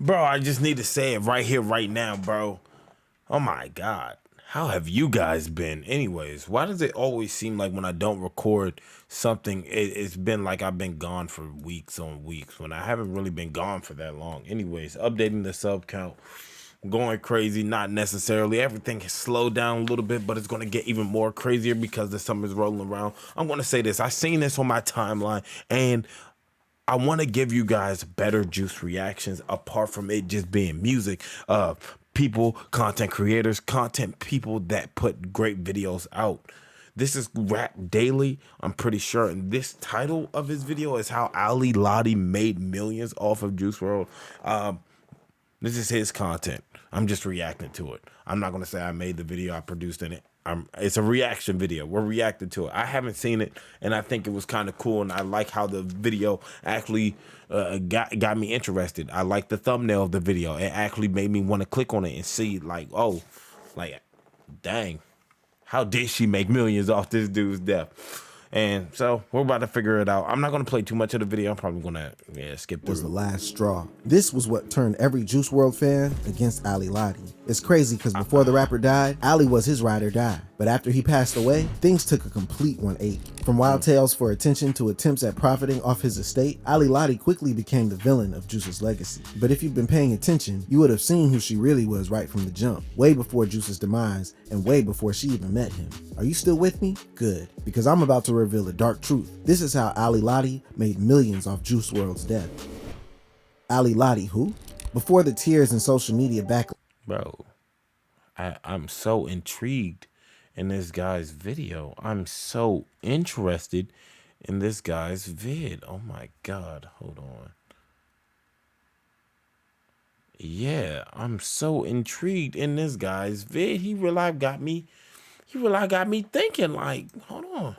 Bro, I just need to say it right here, right now, bro. Oh my God. How have you guys been? Anyways, why does it always seem like when I don't record something, it's been like I've been gone for weeks on weeks when I haven't really been gone for that long? Anyways, updating the sub count, going crazy, not necessarily. Everything has slowed down a little bit, but it's going to get even more crazier because the summer's rolling around. I'm going to say this. I seen this on my timeline, and I want to give you guys better Juice reactions apart from it just being music. People, content creators, content people that put great videos out. This is Rap Daily, I'm pretty sure. And this title of his video is how Ali Lotti made millions off of juicewrld. This is his content. I'm just reacting to it. I'm not going to say I made the video, I produced in it. It's a reaction video. We're reacting to it. I haven't seen it, and I think it was kind of cool, and I like how the video actually got me interested. I like the thumbnail of the video. It actually made me want to click on it and see, like, oh, like, dang, how did she make millions off this dude's death? And so we're about to figure it out. I'm not going to play too much of the video. I'm probably going to skip through. Was the last straw. This was what turned every juicewrld fan against Ali Lotti. It's crazy because before the rapper died, Ali was his ride or die. But after he passed away, things took a complete 180. From wild tales for attention to attempts at profiting off his estate, Ali Lotti quickly became the villain of Juice's legacy. But if you've been paying attention, you would have seen who she really was right from the jump, way before Juice's demise and way before she even met him. Are you still with me? Good, because I'm about to reveal a dark truth. This is how Ali Lotti made millions off juicewrld's death. Ali Lotti who? Before the tears and social media backlash. Bro, I'm so intrigued in this guy's video. I'm so interested in this guy's vid. Oh my God, hold on. Yeah, I'm so intrigued in this guy's vid. He really got me thinking, like, hold on.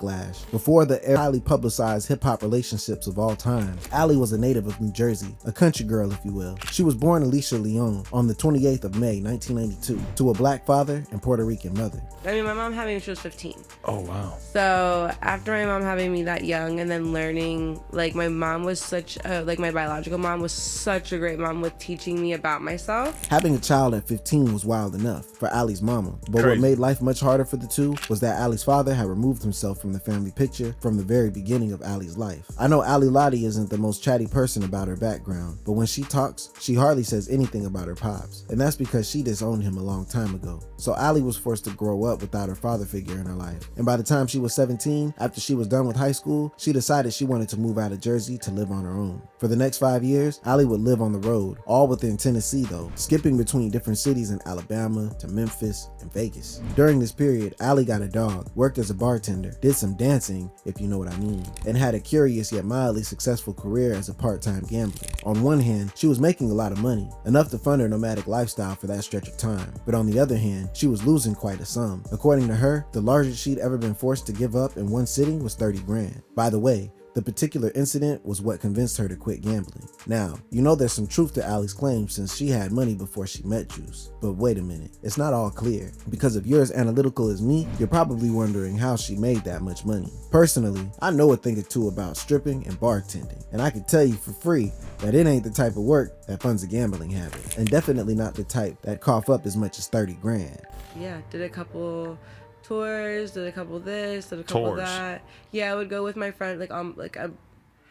Before the highly publicized hip-hop relationships of all time, Ali was a native of New Jersey, a country girl if you will. She was born Alicia Leon on the 28th of May 1992 to a black father and Puerto Rican mother. I mean, my mom had me when she was 15. Oh wow. So after my mom having me that young and then learning, like, my mom was such a, like, my biological mom was such a great mom with teaching me about myself. Having a child at 15 was wild enough for Ali's mama, but Crazy. What made life much harder for the two was that Ali's father had removed himself from the family picture from the very beginning of Ali's life. I know Ali Lotti isn't the most chatty person about her background, but when she talks, she hardly says anything about her pops, and that's because she disowned him a long time ago. So Ali was forced to grow up without her father figure in her life, and by the time she was 17, after she was done with high school, she decided she wanted to move out of Jersey to live on her own. For the next 5 years, Ali would live on the road, all within Tennessee though, skipping between different cities in Alabama to Memphis and Vegas. During this period, Ali got a dog, worked as a bartender, did some dancing, if you know what I mean, and had a curious yet mildly successful career as a part-time gambler. On one hand, she was making a lot of money, enough to fund her nomadic lifestyle for that stretch of time, but on the other hand, she was losing quite a sum. According to her, the largest she'd ever been forced to give up in one sitting was 30 grand. By the way, the particular incident was what convinced her to quit gambling. Now, you know there's some truth to Ali's claim since she had money before she met Juice. But wait a minute, it's not all clear. Because if you're as analytical as me, you're probably wondering how she made that much money. Personally, I know a thing or two about stripping and bartending, and I can tell you for free that it ain't the type of work that funds a gambling habit, and definitely not the type that cough up as much as 30 grand. Yeah, did a couple tours, did a couple this, did a couple that. Yeah, I would go with my friend,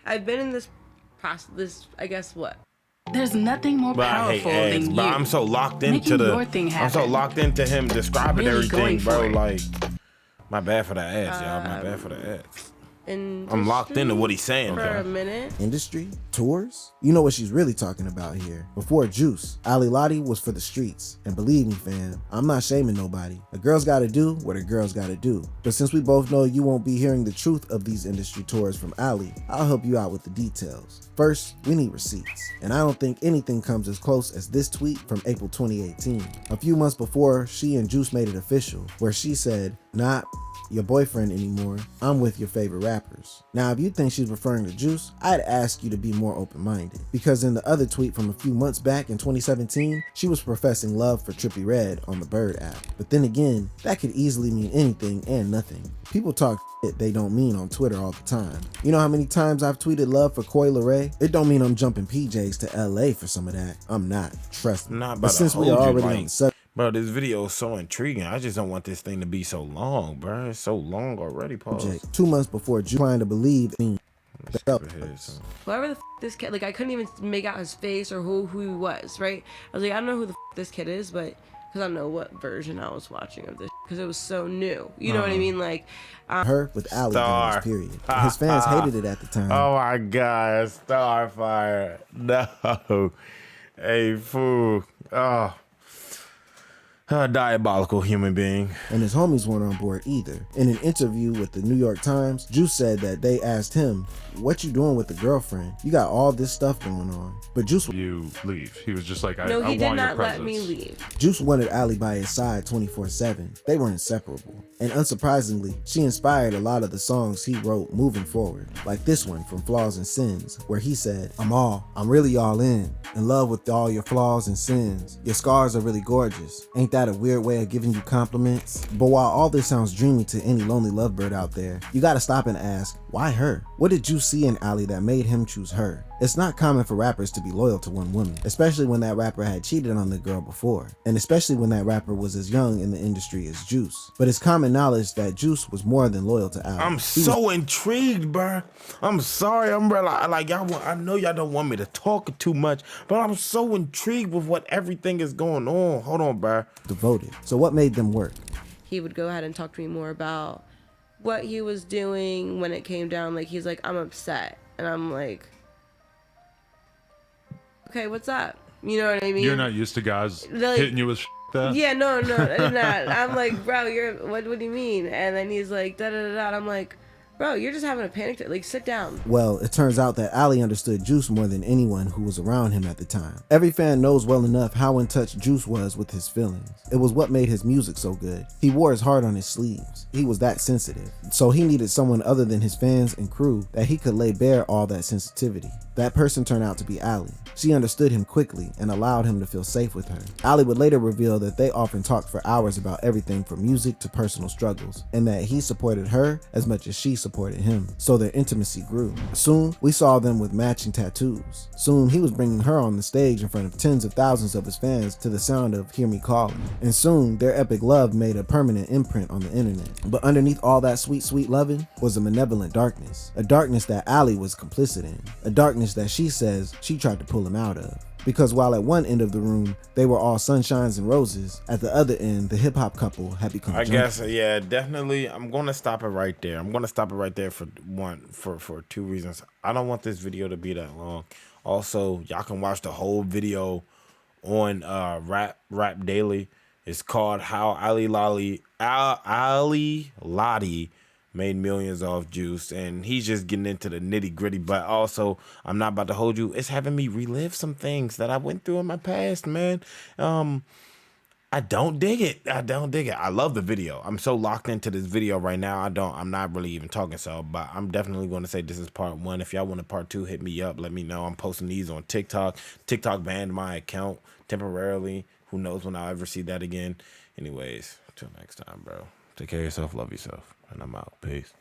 I've been in this past this, I guess what? There's nothing more powerful than you. But I'm so locked into I'm so locked into him describing everything, bro. Like, my bad for the ads, y'all. My bad for the ads. I'm locked into what he's saying, for a minute. Industry? Tours? You know what she's really talking about here. Before Juice, Ali Lotti was for the streets. And believe me, fam, I'm not shaming nobody. A girl's gotta do what a girl's gotta do. But since we both know you won't be hearing the truth of these industry tours from Ali, I'll help you out with the details. First, we need receipts. And I don't think anything comes as close as this tweet from April 2018. A few months before she and Juice made it official, where she said, "Not your boyfriend anymore. I'm with your favorite rappers. Now, if you think she's referring to Juice, I'd ask you to be more open-minded, because in the other tweet from a few months back in 2017, she was professing love for Trippie Redd on the Bird app. But then again, that could easily mean anything and nothing. People talk shit they don't mean on Twitter all the time. You know how many times I've tweeted love for Coi Leray? It don't mean I'm jumping PJs to LA for some of that. I'm not. Trust me. Not but since we are already on the subject, bro, this video is so intriguing. I just don't want this thing to be so long, bro. It's so long already, Pause. 2 months before Juice trying to believe in whoever the this kid, like I couldn't even make out his face or who he was, right? I was like, I don't know who the this kid is, but because I don't know what version I was watching of this, because it was so new. You know what I mean? Like her with Ali during this period. His fans hated it at the time. Oh my God, Starfire. No. Hey, fool. Oh. A diabolical human being. And his homies weren't on board either. In an interview with the New York Times, Juice said that they asked him, "What you doing with the girlfriend? You got all this stuff going on." But Juice, you leave. He was just like, I no, he want did your not presence. let me leave. Juice wanted Ali by his side 24/7. They were inseparable. And unsurprisingly, she inspired a lot of the songs he wrote moving forward. Like this one from Flaws and Sins, where he said, I'm really all in love with all your flaws and sins. Your scars are really gorgeous. Ain't that a weird way of giving you compliments? But while all this sounds dreamy to any lonely lovebird out there, you gotta stop and ask, why her? What did Juice see in Ali that made him choose her? It's not common for rappers to be loyal to one woman, especially when that rapper had cheated on the girl before, and especially when that rapper was as young in the industry as Juice. But it's common knowledge that Juice was more than loyal to Ali. I'm so intrigued, bro. I'm sorry, Umbrella. Like y'all, I know y'all don't want me to talk too much, but I'm so intrigued with what everything is going on. Hold on, bro. Devoted. So what made them work? He would go ahead and talk to me more about what he was doing when it came down. Like he's like, I'm upset, and I'm like, okay, what's up? You know what I mean? You're not used to guys like, hitting you with that? Yeah, no, I'm not. I'm like, bro, what do you mean? And then he's like, da da da da. I'm like, bro, you're just having a panic attack. Like, sit down. Well, it turns out that Ali understood Juice more than anyone who was around him at the time. Every fan knows well enough how in touch Juice was with his feelings. It was what made his music so good. He wore his heart on his sleeves. He was that sensitive. So he needed someone other than his fans and crew that he could lay bare all that sensitivity. That person turned out to be Ali. She understood him quickly and allowed him to feel safe with her. Ali would later reveal that they often talked for hours about everything from music to personal struggles, and that he supported her as much as she supported him. So their intimacy grew. Soon, we saw them with matching tattoos. Soon, he was bringing her on the stage in front of tens of thousands of his fans to the sound of Hear Me Calling. And soon, their epic love made a permanent imprint on the internet. But underneath all that sweet, sweet loving was a malevolent darkness. A darkness that Ali was complicit in. A darkness that she says she tried to pull him out of. Because while at one end of the room, they were all sunshines and roses, at the other end, the hip-hop couple had become yeah, definitely. I'm going to stop it right there. I'm going to stop it right there for two reasons. I don't want this video to be that long. Also, y'all can watch the whole video on Rap Daily. It's called How Ali Lotti made millions off Juice, and he's just getting into the nitty gritty. But also, I'm not about to hold you. It's having me relive some things that I went through in my past, man. I don't dig it. I love the video. I'm so locked into this video right now. I'm not really even talking, but I'm definitely going to say this is part 1. If y'all want a part 2, hit me up. Let me know. I'm posting these on TikTok. TikTok banned my account temporarily. Who knows when I'll ever see that again. Anyways, until next time, bro. Take care of yourself. Love yourself. And I'm out. Peace.